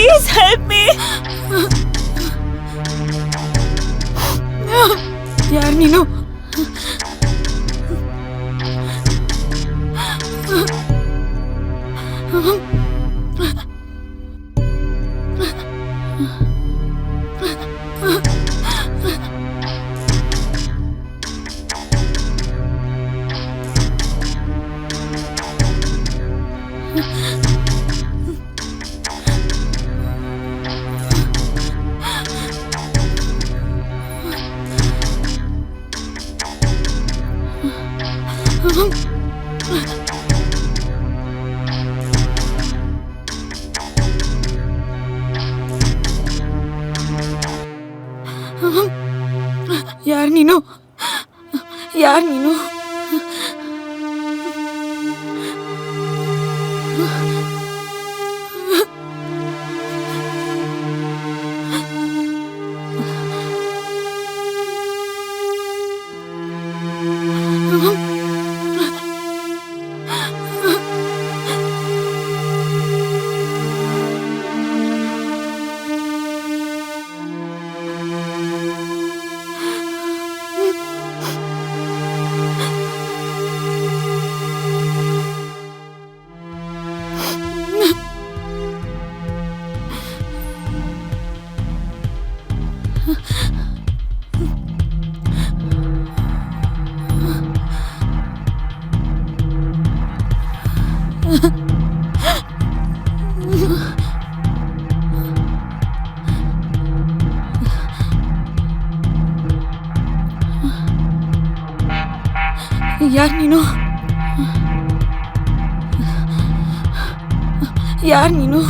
Please help me. ಯಾರು ನೀನು? ಯಾರು ನೀನು? ಯಾರು ನೀನು? ಯಾರು ನೀನು? ಯಾರು ನೀನು?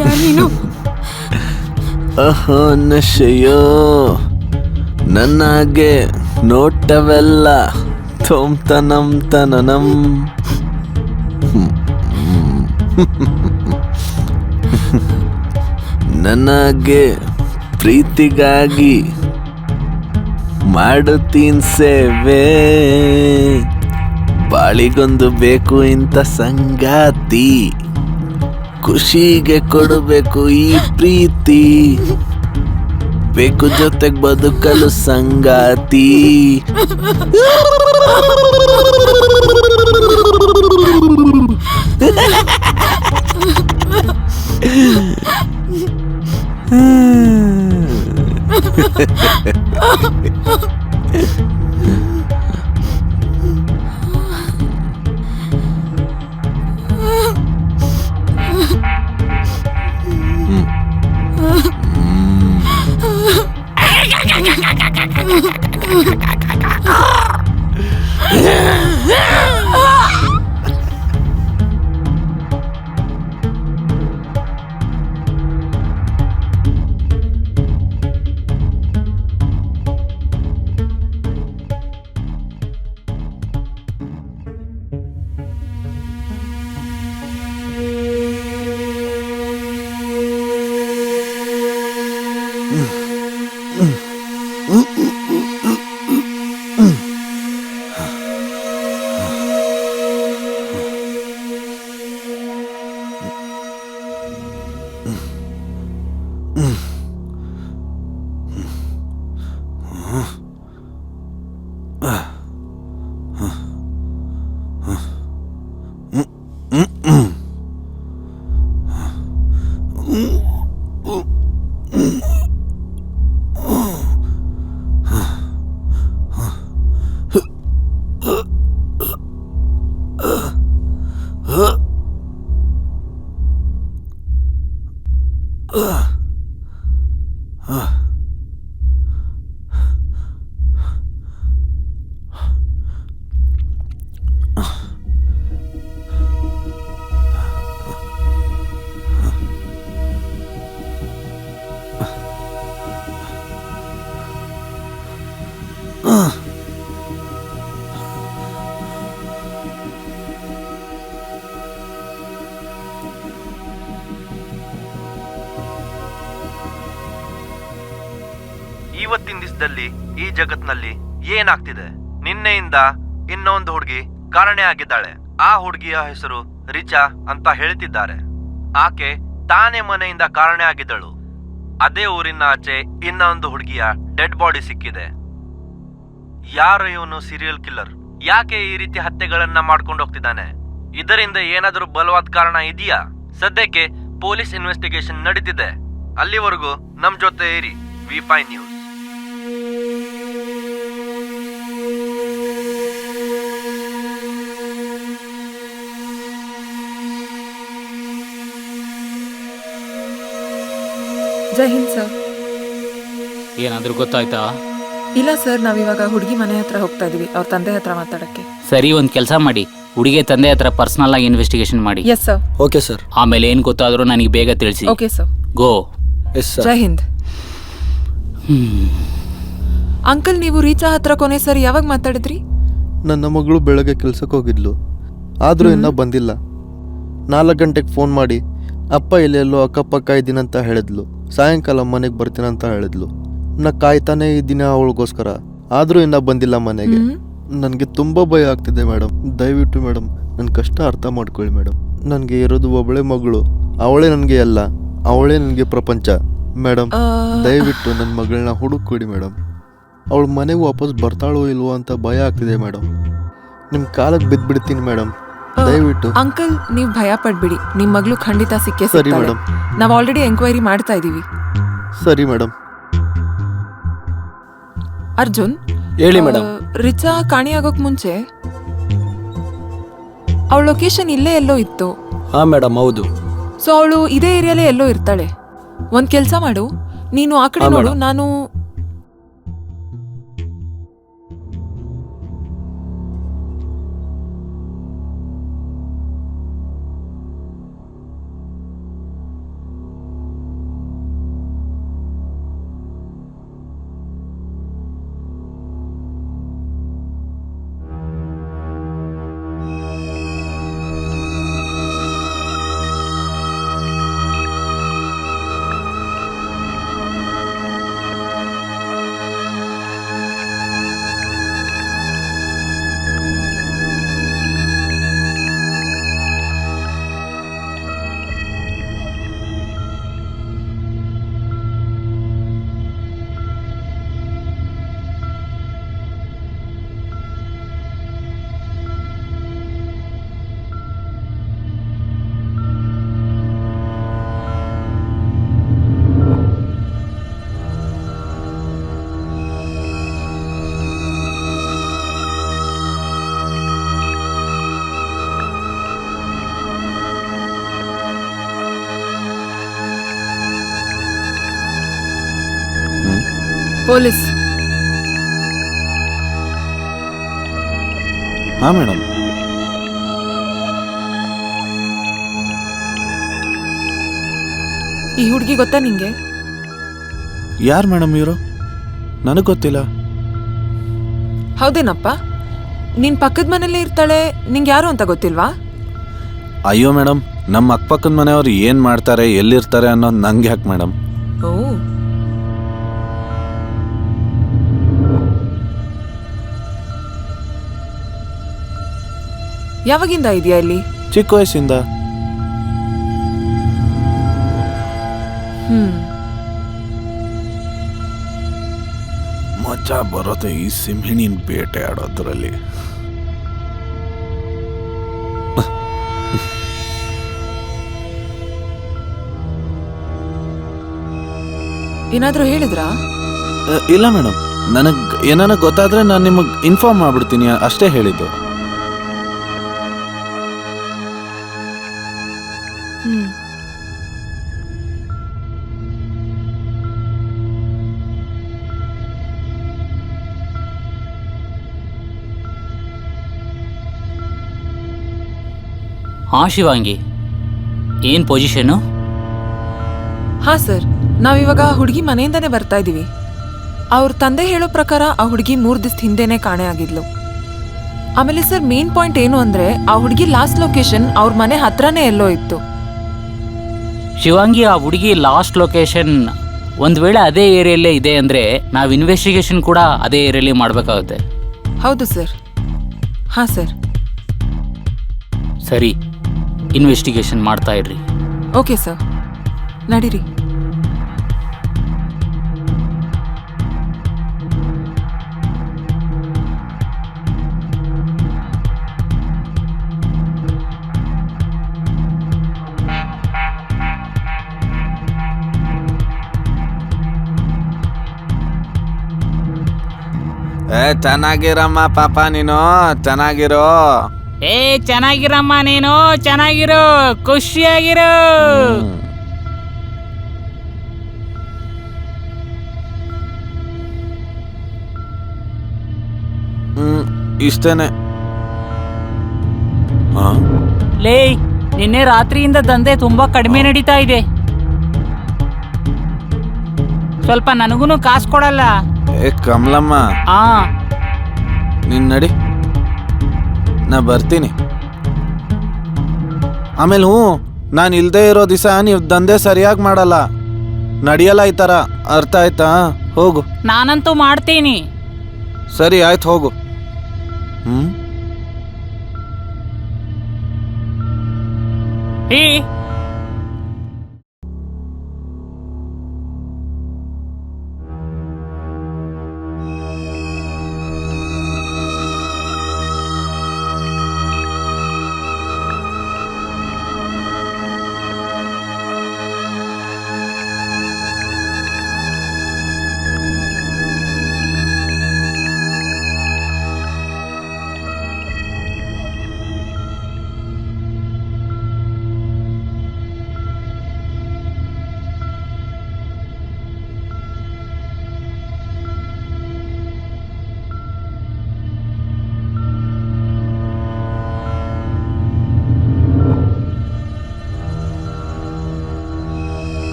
ಯಾರು ನೀನು? ಅಹೋ ನಶೆಯೋ, ನನಗೆ ನೋಟವೆಲ್ಲ ತೊಂತನಂ ತನನಂ. ನನಗೆ ಪ್ರೀತಿಗಾಗಿ ಮಾಡುತ್ತೀನಿ ಸೇವೆ, ಬಾಳಿಗೊಂದು ಬೇಕು ಇಂಥ ಸಂಗಾತಿ, ಖುಷಿಗೆ ಕೊಡಬೇಕು ಈ ಪ್ರೀತಿ, ಬೇಕು ಜೊತೆಗೆ ಬದುಕಲು ಸಂಗಾತಿ. ಇವತ್ತಿನ ದಿವಸದಲ್ಲಿ ಈ ಜಗತ್ನಲ್ಲಿ ಏನಾಗ್ತಿದೆ? ನಿನ್ನ ನಿನ್ನೆಯಿಂದ ಇನ್ನೊಂದು ಹುಡುಗಿ ಕಾರಣೆ ಆಗಿದ್ದಾಳೆ. ಆ ಹುಡುಗಿಯ ಹೆಸರು ರಿಚಾ ಅಂತ ಹೇಳ್ತಿದ್ದಾರೆ. ಆಕೆ ತಾನೇ ಮನೆಯಿಂದ ಕಾರಣೆ ಆಗಿದ್ದಳು. ಅದೇ ಊರಿನ ಆಚೆ ಇನ್ನೊಂದು ಹುಡುಗಿಯ ಡೆಡ್ ಬಾಡಿ ಸಿಕ್ಕಿದೆ. ಯಾರು ಇವನು ಸೀರಿಯಲ್ ಕಿಲ್ಲರ್? ಯಾಕೆ ಈ ರೀತಿ ಹತ್ಯೆಗಳನ್ನ ಮಾಡ್ಕೊಂಡು ಹೋಗ್ತಿದ್ದಾನೆ? ಇದರಿಂದ ಏನಾದರೂ ಬಲವಾದ ಕಾರಣ ಇದೆಯಾ? ಸದ್ಯಕ್ಕೆ ಪೊಲೀಸ್ ಇನ್ವೆಸ್ಟಿಗೇಷನ್ ನಡೀತಿದೆ. ಅಲ್ಲಿವರೆಗೂ ನಮ್ ಜೊತೆ ಇರಿ. ವಿ5 ನ್ಯೂಸ್. ಜೈ ಹಿಂದ್ ಸರ್. ಏನಾದರೂ ಗೊತ್ತಾಯ್ತಾ? ಇಲ್ಲ ಸರ್, ನಾವಿವಾಗ ಹುಡುಗಿ ಮನೆ ಹತ್ರ ಹೋಗ್ತಾ ಇದೀವಿ, ಅವ್ರ ತಂದೆ ಹತ್ರ ಮಾತಾಡಕ್ಕೆ. ಸರಿ, ಒಂದು ಕೆಲಸ ಮಾಡಿ, ಹುಡುಗಿ ತಂದೆ ಹತ್ರ ಪರ್ಸನಲ್ ಆಗಿ ಇನ್ವೆಸ್ಟಿಗೇಷನ್ ಮಾಡಿ. Yes sir. Okay sir. ಆಮೇಲೆ ಏನು ಗೊತ್ತಾದರೂ ನನಗೆ ಬೇಗ ತಿಳಿಸಿ. Okay sir. Go. Yes sir. Jai Hind. Uncle, ನೀವು ರೀಚಾ ಹತ್ರ ಕೊನೆ ಸರಿ ಯಾವಾಗ ಮಾತಾಡಿದ್ರಿ? ನನ್ನ ಮಗಳು ಬೆಳಗ್ಗೆ ಕೆಲ್ಸಕ್ಕೆ ಹೋಗಿದ್ಲು, ಆದರೂ ಇನ್ನೂ ಬಂದಿಲ್ಲ. 4 ಗಂಟೆಗೆ ಫೋನ್ ಮಾಡಿ ಅಪ್ಪ ಎಲ್ಲೆಲ್ಲೋ ಅಕ್ಕಪಕ್ಕ ಇದ್ದೀನಂತ ಹೇಳಿದ್ಲು. ಸಾಯಂಕಾಲ ಮನೆಗೆ ಬರ್ತೀನಂತ ಹೇಳಿದ್ಲು. ನಾ ಕಾಯ್ತಾನೆ ಇದ್ದೀನಿ ಅವಳಿಗೋಸ್ಕರ, ಆದರೂ ಇನ್ನೂ ಬಂದಿಲ್ಲ ಮನೆಗೆ. ನನಗೆ ತುಂಬ ಭಯ ಆಗ್ತಿದೆ ಮೇಡಮ್. ದಯವಿಟ್ಟು ಮೇಡಮ್ ನನ್ನ ಕಷ್ಟ ಅರ್ಥ ಮಾಡ್ಕೊಳ್ಳಿ ಮೇಡಮ್. ನನಗೆ ಇರೋದು ಒಬ್ಬಳೆ ಮಗಳು, ಅವಳೇ ನನಗೆ ಎಲ್ಲ, ಅವಳೇ ನನಗೆ ಪ್ರಪಂಚ. ಮೇಡಮ್ ದಯವಿಟ್ಟು ನನ್ನ ಮಗಳನ್ನ ಹುಡುಕೊಡಿ ಮೇಡಮ್. ಅವಳು ಮನೆಗೆ ವಾಪಸ್ ಬರ್ತಾಳೋ ಇಲ್ವೋ ಅಂತ ಭಯ ಆಗ್ತಿದೆ ಮೇಡಮ್. ನಿಮ್ಮ ಕಾಲಕ್ಕೆ ಬಿದ್ದುಬಿಡ್ತೀನಿ ಮೇಡಮ್, ದಯವಿಟ್ಟು. ಅಂಕಲ್, ನೀವು ಭಯ ಪಡ್ಬಿಡಿ, ನಿಮ್ಮ ಮಗಳು ಖಂಡಿತ ಸಿಕ್ಕೇ ಸರಿ ಸಿಗ್ತಾಳೆ. ಮೇಡಮ್. ನಾವು ಆಲ್ರೆಡಿ ಎಂಕ್ವೈರಿ ಮಾಡ್ತಾ ಇದೀವಿ. ಸರಿ ಮೇಡಮ್. ಅರ್ಜುನ್, ಹೇಳಿ ಮೇಡಮ್. ರಿಚಾ ಕಾಣಿಯಾಗೋಕ್ ಮುಂಚೆ ಅವಳ ಲೊಕೇಶನ್ ಇಲ್ಲೇ ಎಲ್ಲೋ ಇತ್ತು. ಹಾಂ ಮೇಡಮ್, ಹೌದು. ಸೊ ಅವಳು ಇದೇ ಏರಿಯಾಲೇ ಎಲ್ಲೋ ಇರ್ತಾಳೆ. ಒಂದ್ ಕೆಲ್ಸ ಮಾಡು, ನೀನು ಆ ಕಡೆ ಹಾ, ನೋಡು, ಮೇಡಮ್. ನಾನು ಪೊಲೀಸ್. ಹಾಂ ಮೇಡಮ್. ಈ ಹುಡುಗಿ ಗೊತ್ತಾ ನಿಂಗೆ? ಯಾರು ಮೇಡಮ್ ಇವರು? ನನಗೆ ಗೊತ್ತಿಲ್ಲ. ಹೌದೇನಪ್ಪ? ನಿನ್ ಪಕ್ಕದ ಮನೇಲಿ ಇರ್ತಾಳೆ, ನಿಂಗೆ ಯಾರು ಅಂತ ಗೊತ್ತಿಲ್ವಾ? ಅಯ್ಯೋ ಮೇಡಮ್, ನಮ್ಮ ಅಕ್ಕಪಕ್ಕದ ಮನೆಯವ್ರು ಏನು ಮಾಡ್ತಾರೆ, ಎಲ್ಲಿರ್ತಾರೆ ಅನ್ನೋದು ನಂಗೆ ಯಾಕೆ ಮೇಡಮ್? ಓ, ಯಾವಾಗಿಂದ ಇದೆಯಾ ಇಲ್ಲಿ? ಚಿಕ್ಕ ವಯಸ್ಸಿಂದ. ಮಜಾ ಬರುತ್ತೆ ಈ ಸಿಂಹಿಣಿನ ಬೇಟೆ ಆಡೋದ್ರಲ್ಲಿ. ಏನಾದ್ರೂ ಹೇಳಿದ್ರಾ? ಇಲ್ಲ ಮೇಡಮ್, ನನಗೆ ಏನಾನ ಗೊತ್ತಾದ್ರೆ ನಾನು ನಿಮಗೆ ಇನ್ಫಾರ್ಮ್ ಮಾಡ್ಬಿಡ್ತೀನಿ ಅಷ್ಟೇ ಹೇಳಿದ್ದು. ಹಾಂ ಶಿವಾಂಗಿ, ಏನು ಪೊಸಿಷನ್ನು? ಹಾ ಸರ್, ನಾವಿವಾಗ ಹುಡುಗಿ ಮನೆಯಿಂದನೇ ಬರ್ತಾ ಇದೀವಿ. ಅವ್ರ ತಂದೆ ಹೇಳೋ ಪ್ರಕಾರ ಆ ಹುಡುಗಿ 3 ದಿವಸ ಹಿಂದೆನೆ ಕಾಣೆ ಆಗಿದ್ಲು. ಆಮೇಲೆ ಸರ್, ಮೇನ್ ಪಾಯಿಂಟ್ ಏನು ಅಂದ್ರೆ ಆ ಹುಡುಗಿ ಲಾಸ್ಟ್ ಲೊಕೇಶನ್ ಅವ್ರ ಮನೆ ಹತ್ರನೇ ಎಲ್ಲೋ ಇತ್ತು. ಶಿವಾಂಗಿ, ಆ ಹುಡುಗಿ ಲಾಸ್ಟ್ ಲೊಕೇಶನ್ ಒಂದು ವೇಳೆ ಅದೇ ಏರಿಯಲ್ಲೇ ಇದೆ ಅಂದರೆ ನಾವು ಇನ್ವೆಸ್ಟಿಗೇಷನ್ ಕೂಡ ಅದೇ ಏರಿಯಲ್ಲಿ ಮಾಡಬೇಕಾಗುತ್ತೆ. ಹೌದು ಸರ್. ಹಾಂ ಸರ್. ಸರಿ, ಇನ್ವೆಸ್ಟಿಗೇಷನ್ ಮಾಡ್ತಾ ಇಡ್ರಿ. ಓಕೆ ಸರ್, ನಡೀರಿ. ಚೆನ್ನಾಗಿರಮ್ಮ ಪಾಪ, ನೀನು ಚೆನ್ನಾಗಿರೋ. ಏ ಚೆನ್ನಾಗಿರಮ್ಮ, ನೀನು ಚೆನ್ನಾಗಿರು, ಖುಷಿಯಾಗಿರು. ಇಷ್ಟೇನೆ. ಲೇ, ನಿನ್ನೆ ರಾತ್ರಿಯಿಂದ ದಂಧೆ ತುಂಬಾ ಕಡಿಮೆ ನಡೀತಾ ಇದೆ. ಸ್ವಲ್ಪ ನನಗೂ ಕಾಸು ಕೊಡಲ್ಲ? ಏ ಕಮಲಮ್ಮ, ನೀನ್ ನಡಿ, ನಾ ಬರ್ತೀನಿ. ಆಮೇಲೆ ನಾನು ಇಲ್ದೇ ಇರೋ ದಿವಸ ನೀವು ದಂಧೆ ಸರಿಯಾಗಿ ಮಾಡಲ್ಲ, ನಡೆಯಲ್ಲ ಈ ಥರ, ಅರ್ಥ ಆಯ್ತಾ? ಹೋಗು. ನಾನಂತೂ ಮಾಡ್ತೀನಿ. ಸರಿ ಆಯ್ತು, ಹೋಗು. ಈ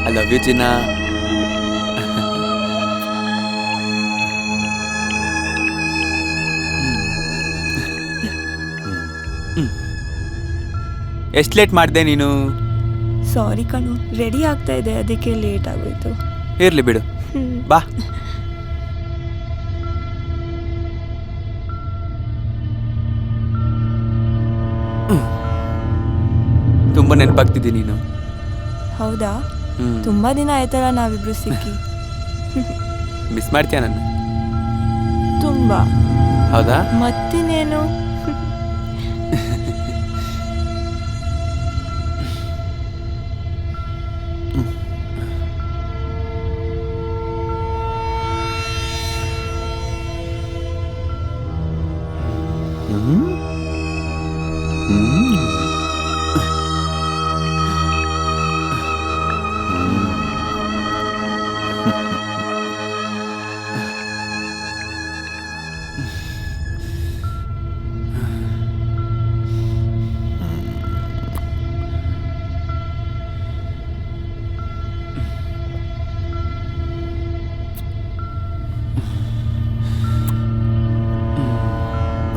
ಐ ಲವ್ ಯು ಚಿನ್ನ. ಎಷ್ಟು ಲೇಟ್ ಮಾಡಿದೆ ನೀನು? ಸಾರಿ ಕಣು, ರೆಡಿ ಆಗ್ತಾ ಇದೆ, ಅದಕ್ಕೆ ಲೇಟ್ ಆಗೋಯ್ತು. ಇರ್ಲಿ ಬಿಡು, ಬಾ. ತುಂಬ ನೆನಪಾಗ್ತಿದ್ದಿ ನೀನು. ಹೌದಾ? ತುಂಬಾ ದಿನ ಆಯ್ತಲ್ಲ ನಾವಿಬ್ರು ಸಿಕ್ಕಿ. ಮಿಸ್ ಮಾಡ್ತೀಯ ನನ್ನ? ತುಂಬಾ. ಹೌದಾ? ಮತ್ತಿನೇನು?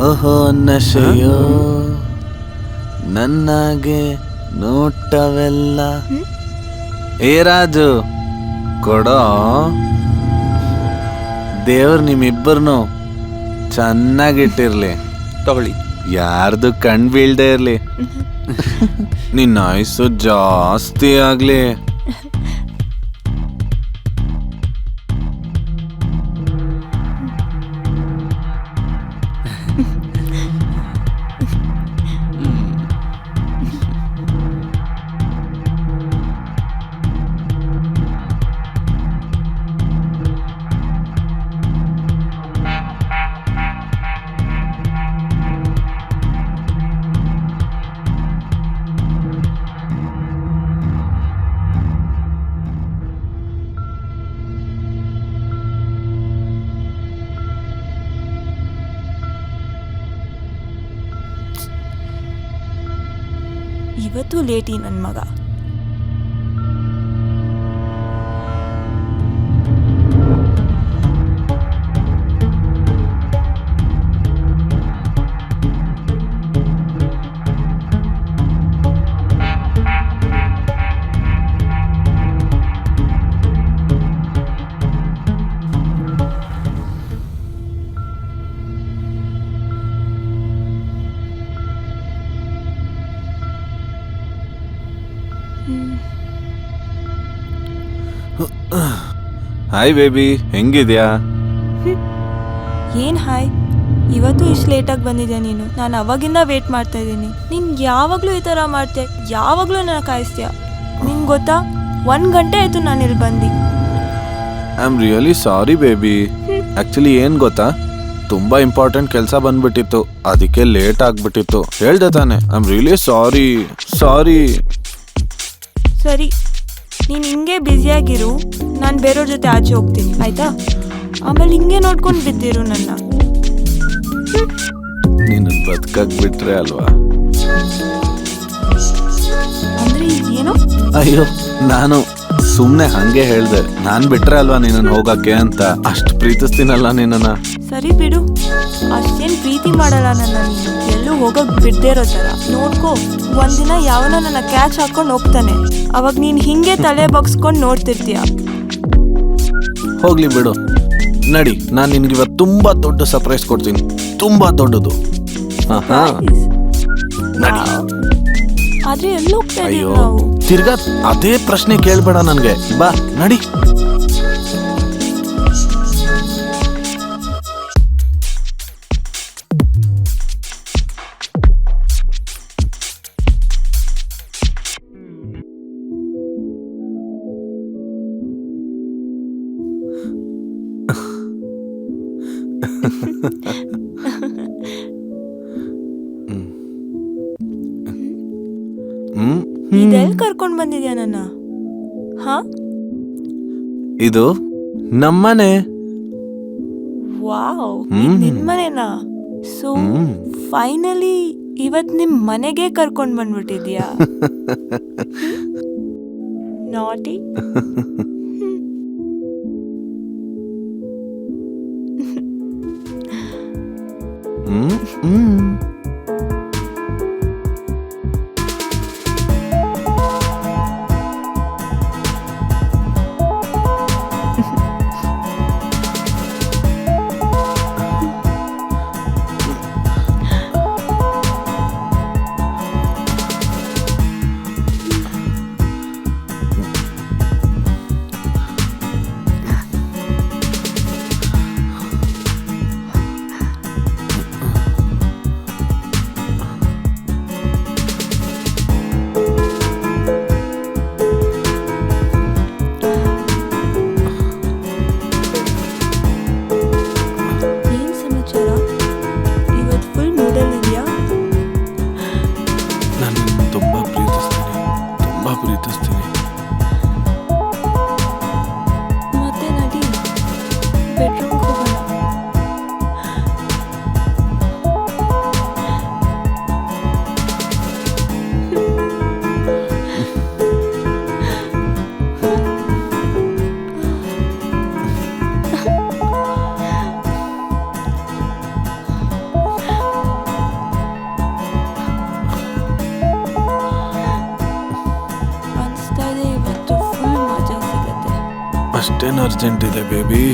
ಓಹೋ ನಶೆಯೋ ನನ್ನಾಗೆ ನೋಟವೆಲ್ಲ. ಏ ರಾಜು, ಕೊಡೋ. ದೇವ್ರು ನಿಮ್ಮಿಬ್ಬರನ್ನು ಚೆನ್ನಾಗಿಟ್ಟಿರ್ಲಿ. ತಗೊಳ್ಳಿ. ಯಾರ್ದು ಕಣ್ ಬೀಳ್ದೆ ಇರ್ಲಿ. ನಿನ್ನ ಆಯುಸ್ಸು ಜಾಸ್ತಿ ಆಗ್ಲಿ. ಇವತ್ತು ಲೇಟಿ ನನ್ನ ಮಗ. ಹಾಯ್ ಬೇಬಿ, ಹೆಂಗಿದ್ಯಾ? ಏನ್ ಹಾಯ್, ಇವತ್ತು ಇಷ್ಟು ಲೇಟಾಗಿ ಬಂದಿದ್ಯಾ ನೀನು? ನಾನು ಅವಾಗಿಂದ ವೇಟ್ ಮಾಡ್ತಾ ಇದ್ದೀನಿ. ನೀನು ಯಾವಾಗಲೂ ಈ ಥರ ಮಾಡ್ತೀಯ, ಯಾವಾಗಲೂ ನನ್ನ ಕಾಯಿಸ್ತೀಯ. ನಿಂಗೆ ಗೊತ್ತಾ, 1 ಗಂಟೆ ಆಯಿತು ನಾನು ಇಲ್ಲಿ ಬಂದು. I am really sorry baby. Actually ಏನು ಗೊತ್ತಾ, ತುಂಬ ಇಂಪಾರ್ಟೆಂಟ್ ಕೆಲಸ ಬಂದ್ಬಿಟ್ಟಿತ್ತು, ಅದಕ್ಕೆ ಲೇಟ್ ಆಗಿಬಿಟ್ಟಿತ್ತು. ಹೇಳ್ದೆ ತಾನೆ, ಐ ಆಮ್ ರಿಯಲಿ ಸಾರಿ. ಸರಿ, ನೀನು ಹಿಂಗೆ ಬ್ಯುಸಿಯಾಗಿರು, ನಾನು ಬೇರೆಯವ್ರ ಜೊತೆ ಆಚೆ ಹೋಗ್ತೀನಿ ಆಯಿತಾ? ಆಮೇಲೆ ಹಿಂಗೆ ನೋಡ್ಕೊಂಡು ಬಿದ್ದಿರು ನನ್ನ. ನೀನು ಬದುಕಕ್ಕೆ ಬಿಟ್ರೆ ಅಲ್ವಾ? ಅಂದರೆ ಏನೋ ಅಯ್ಯೋ, ನಾನು ಸುಮ್ಮನೆ ಹಾಗೆ ಹೇಳ್ದೆ. ನಾನು ಬಿಟ್ರೆ ಅಲ್ವಾ ನಿನ್ನನ್ನು ಹೋಗಕ್ಕೆ ಅಂತ. ಅಷ್ಟು ಪ್ರೀತಿಸ್ತೀನಲ್ಲ ನಿನ್ನನ್ನು. ಸರಿ ಬಿಡು, ಅಷ್ಟೇನು ಪ್ರೀತಿ ಮಾಡಲ್ಲ ನನ್ನ ನೀನು. ಎಲ್ಲೂ ಹೋಗೋಕೆ ಬಿಡದೇ ಇರೋ ಥರ ನೋಡ್ಕೋ. ಒಂದಿನ ಯಾವನೋ ನನ್ನ ಕ್ಯಾಚ್ ಹಾಕೊಂಡು ಹೋಗ್ತಾನೆ, ಅವಾಗ ನೀನು ಹಿಂಗೆ ತಲೆ ಬಗ್ಸ್ಕೊಂಡು ನೋಡ್ತಿರ್ತೀಯ. ಹೋಗ್ಲಿ ಬಿಡು, ನಡಿ, ನಾನು ನಿನ್ಗೆ ಇವತ್ತು ತುಂಬ ದೊಡ್ಡ ಸರ್ಪ್ರೈಸ್ ಕೊಡ್ತೀನಿ, ತುಂಬ ದೊಡ್ಡದು. ನಡಿ. ಆದ್ರೆ ಎಲ್ಲಿ ಹೋಗ್ತಾ ಇದೀವಿ ಅಯ್ಯೋ, ನಾವು? ತಿರ್ಗಾ ಅದೇ ಪ್ರಶ್ನೆ ಕೇಳ್ಬೇಡ ನನಗೆ. ಬಾ, ನಡಿ. ಇದೆಲ್ಲಿ ಕರ್ಕೊಂಡು ಬಂದಿದ್ಯಾ ನನ್ನ? ಹಾ, ಇದು ನಮ್ಮನೆ. ವಾವ್, ನಿನ್ ಮನೆನಾ? ಸೊ ಫೈನಲಿ ಇವತ್ ನಿಮ್ ಮನೆಗೆ ಕರ್ಕೊಂಡ್ ಬಂದ್ಬಿಟ್ಟಿದ್ಯಾ? ನಾಟಿ. ಏನ್ ಸಮಾಚಾರ? ಇವತ್ ಫುಲ್ ಮೂಡಲ್ ಇದೆಯಾ? ನಾನು ನಿನ್ನ ತುಂಬ ಪ್ರೀತಿಸ್ತೀನಿ. ಮತ್ತೆ ನಡಿ, ಬೆಡ್ರೂಮ್ ಹೋಗೋಣ. ಅನಿಸ್ತಾ ಇದೆ ಇವತ್ತು ಫುಲ್ ಮಜಾ ಸಿಗತ್ತೆ. ಅಷ್ಟೇನು ಅರ್ಜೆಂಟ್ ಇದೆ ಬೇಬಿ?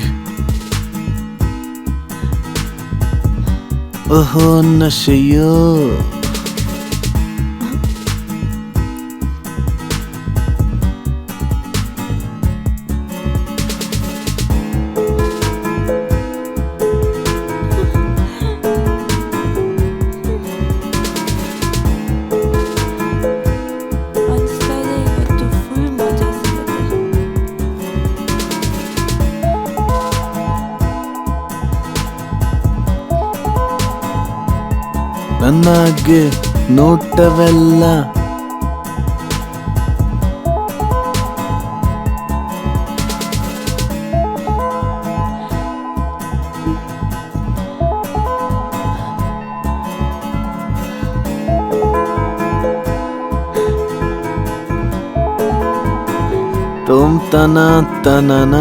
ಓಹೋ ನಶೆಯೋ. ಅನಿಸ್ತಾ ಇದೆ ಇವತ್ತು ಫುಲ್ ಮಜಾ ಸಿಗತ್ತೆ. ನನಗೆ ನೋಟವೆಲ್ಲ ತುಮ್ ತನ ತನನ.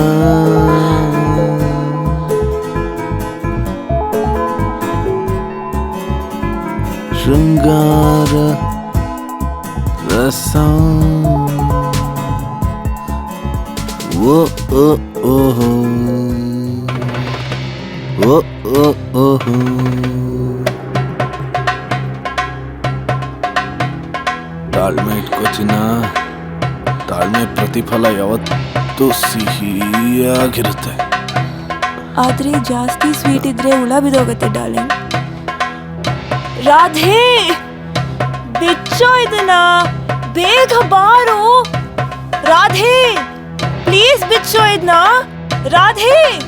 ಶೃಂಗಾರ ರಸ. ಓ ಓ ಓಹೋ, ಓ ಓ ಓಹೋ. ತಾಳ್ಮೆ ಇಟ್ಕೋ ಚಿನ್ನ, ತಾಳ್ಮೆ ಪ್ರತಿಫಲ ಯಾವತ್ತು ಅಂತೂ ಸಿಹಿಯಾಗಿರುತ್ತೆ. ಆದ್ರೆ ಜಾಸ್ತಿ ಸ್ವೀಟ್ ಇದ್ರೆ ಹುಳ ಬಿದೋಗತ್ತೆ ಡಾರ್ಲಿಂಗ್. ರಾಧೆ, ಬಿಚ್ಚೋ ಇದನ್ನ, ಬೇಗ ಬಾರು. ರಾಧೆ, ಪ್ಲೀಸ್ ಬಿಚ್ಚೋ ಇದನ್ನ. ರಾಧೆ